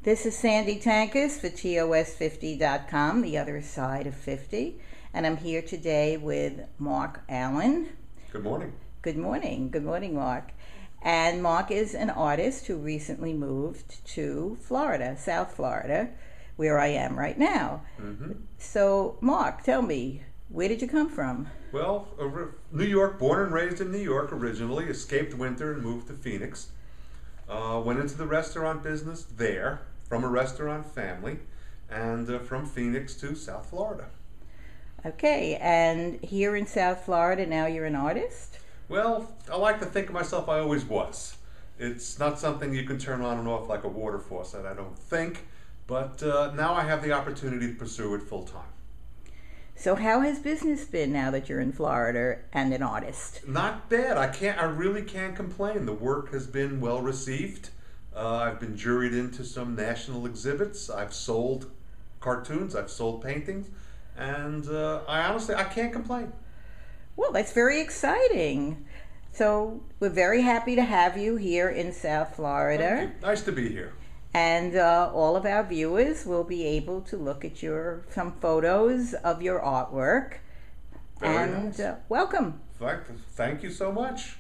This is Sandy Tankus for TOS50.com, the other side of 50. And I'm here today with Mark Allen. Good morning. Good morning. Good morning, Mark. And Mark is an artist who recently moved to Florida, South Florida, where I am right now. Mm-hmm. So, Mark, tell me, where did you come from? Well, New York, born and raised in New York originally, escaped winter and moved to Phoenix. Went into the restaurant business there, from a restaurant family, and from Phoenix to South Florida. Okay, and here in South Florida, now you're an artist? Well, I like to think of myself I always was. It's not something you can turn on and off like a water faucet, I don't think, but now I have the opportunity to pursue it full time. So how has business been now that you're in Florida and an artist? Not bad. I really can't complain. The work has been well received. I've been juried into some national exhibits. I've sold cartoons. I've sold paintings, and I can't complain. Well, that's very exciting. So we're very happy to have you here in South Florida. Thank you. Nice to be here. And all of our viewers will be able to look at some photos of your artwork. Very nice. Welcome. Thank you so much.